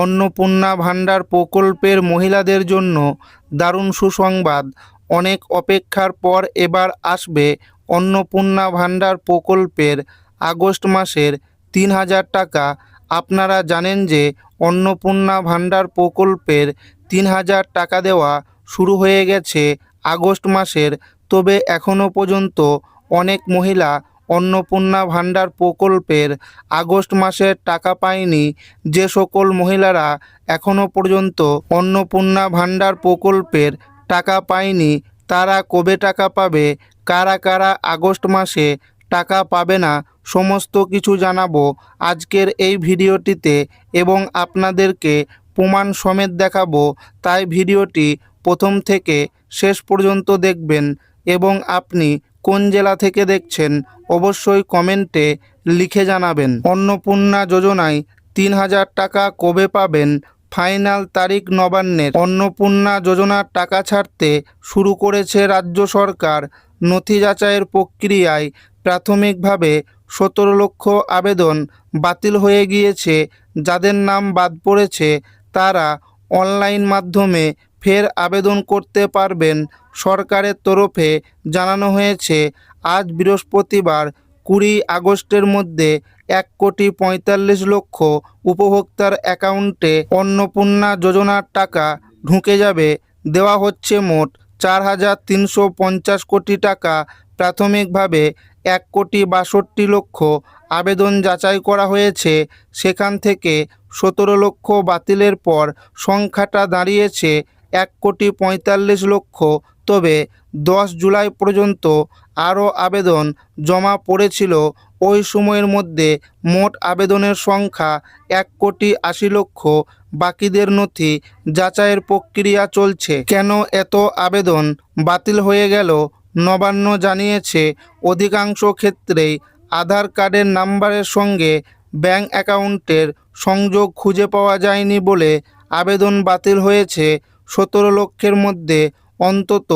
অন্নপূর্ণা ভাণ্ডার প্রকল্পের মহিলাদের জন্য দারুণ সুসংবাদ। অনেক অপেক্ষার পর এবার আসবে অন্নপূর্ণা ভাণ্ডার প্রকল্পের আগস্ট মাসের ৩,০০০ টাকা। আপনারা জানেন যে অন্নপূর্ণা ভাণ্ডার প্রকল্পের ৩,০০০ টাকা দেওয়া শুরু হয়ে গেছে আগস্ট মাসের, তবে এখনও পর্যন্ত অনেক মহিলা অন্নপূর্ণা ভাণ্ডার প্রকল্পের আগস্ট মাসের টাকা পায়নি। যে সকল মহিলারা এখনও পর্যন্ত অন্নপূর্ণা ভাণ্ডার প্রকল্পের টাকা পায়নি তারা কবে টাকা পাবে, কারা কারা আগস্ট মাসে টাকা পাবে না, সমস্ত কিছু জানাবো আজকের এই ভিডিওটিতে এবং আপনাদেরকে প্রমাণ সমেত দেখাবো। তাই ভিডিওটি প্রথম থেকে শেষ পর্যন্ত দেখবেন এবং আপনি কোন জেলা থেকে দেখছেন অবশ্যই কমেন্টে লিখে জানাবেন। অন্নপূর্ণা যোজনায় ৩,০০০ টাকা কবে পাবেন, ফাইনাল তারিখ নবান্নের। অন্নপূর্ণা যোজনার টাকা ছাড়তে শুরু করেছে রাজ্য সরকার। নথি যাচাইয়ের প্রক্রিয়ায় প্রাথমিকভাবে ১৭ লক্ষ আবেদন বাতিল হয়ে গিয়েছে। যাদের নাম বাদ পড়েছে তারা অনলাইন মাধ্যমে ফের আবেদন করতে পারবেন। সরকারের তরফে জানানো হয়েছে আজ বৃহস্পতিবার ২০ আগস্টের মধ্যে ১,৪৫,০০,০০০ উপভোক্তার অ্যাকাউন্টে অন্নপূর্ণা যোজনার টাকা ঢুকে যাবে। দেওয়া হচ্ছে মোট ৪,৩৫০ কোটি টাকা। প্রাথমিকভাবে ১,৬২,০০,০০০ আবেদন যাচাই করা হয়েছে, সেখান থেকে ১৭ লক্ষ বাতিলের পর সংখ্যাটা দাঁড়িয়েছে ১,৪৫,০০,০০০। তবে ১০ জুলাই পর্যন্ত আরও আবেদন জমা পড়েছিল। ওই সময়ের মধ্যে মোট আবেদনের সংখ্যা ১,৮০,০০,০০০। বাকিদের নথি যাচাইয়ের প্রক্রিয়া চলছে। কেন এত আবেদন বাতিল হয়ে গেল? নবান্ন জানিয়েছে অধিকাংশ ক্ষেত্রেই আধার কার্ডের নাম্বারের সঙ্গে ব্যাংক অ্যাকাউন্টের সংযোগ খুঁজে পাওয়া যায়নি বলে আবেদন বাতিল হয়েছে। ১৭ লক্ষের মধ্যে অন্তত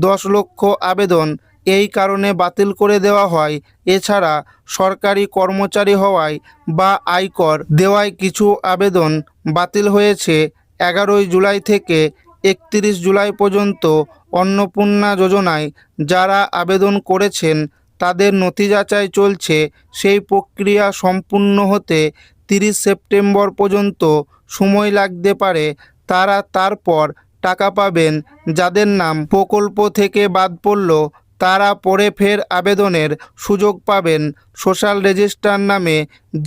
১০ লক্ষ আবেদন এই কারণে বাতিল করে দেওয়া হয়। এছাড়া সরকারি কর্মচারী হওয়ায় বা আয়কর দেওয়ায় কিছু আবেদন বাতিল হয়েছে। ১১ জুলাই থেকে ৩১ জুলাই পর্যন্ত অন্নপূর্ণা যোজনায় যারা আবেদন করেছেন তাদের নথি যাচাই চলছে। সেই প্রক্রিয়া সম্পূর্ণ হতে ৩০ সেপ্টেম্বর পর্যন্ত সময় লাগতে পারে। তারা তারপর টাকা পাবেন। যাদের নাম প্রকল্প থেকে বাদ পড়ল তারা পরে ফের আবেদনের সুযোগ পাবেন। সোশ্যাল রেজিস্টার নামে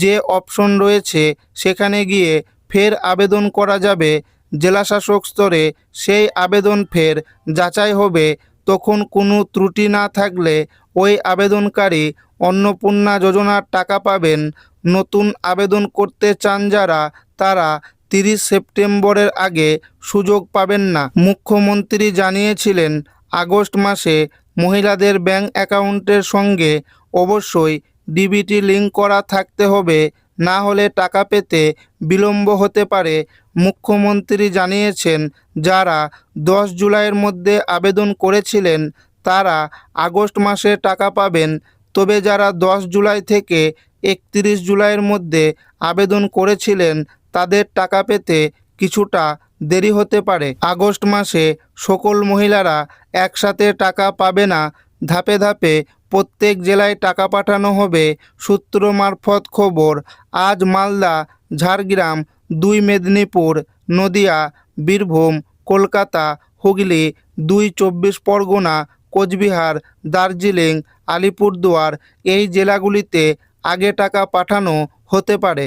যে অপশন রয়েছে সেখানে গিয়ে ফের আবেদন করা যাবে। জেলাশাসক স্তরে সেই আবেদন ফের যাচাই হবে। তখন কোনো ত্রুটি না থাকলে ওই আবেদনকারী অন্নপূর্ণা যোজনার টাকা পাবেন। নতুন আবেদন করতে চান যারা তারা ৩০ সেপ্টেম্বরের আগে সুযোগ পাবেন না। মুখ্যমন্ত্রী জানিয়েছিলেন আগস্ট মাসে মহিলাদের ব্যাংক অ্যাকাউন্টের সঙ্গে অবশ্যই ডিবিটি লিঙ্ক করা থাকতে হবে, না হলে টাকা পেতে বিলম্ব হতে পারে। মুখ্যমন্ত্রী জানিয়েছেন যারা ১০ জুলাইয়ের মধ্যে আবেদন করেছিলেন তারা আগস্ট মাসে টাকা পাবেন। তবে যারা ১০ জুলাই থেকে ৩১ জুলাইয়ের মধ্যে আবেদন করেছিলেন তাদের টাকা পেতে কিছুটা দেরি হতে পারে। আগস্ট মাসে সকল মহিলারা একসাথে টাকা পাবে না, ধাপে ধাপে প্রত্যেক জেলায় টাকা পাঠানো হবে। সূত্র মারফত খবর, আজ মালদা, ঝাড়গ্রাম, ২ মেদিনীপুর, নদিয়া, বীরভূম, কলকাতা, হুগলি, ২ চব্বিশ পরগনা, কোচবিহার, দার্জিলিং, আলিপুরদুয়ার এই জেলাগুলিতে আগে টাকা পাঠানো হতে পারে।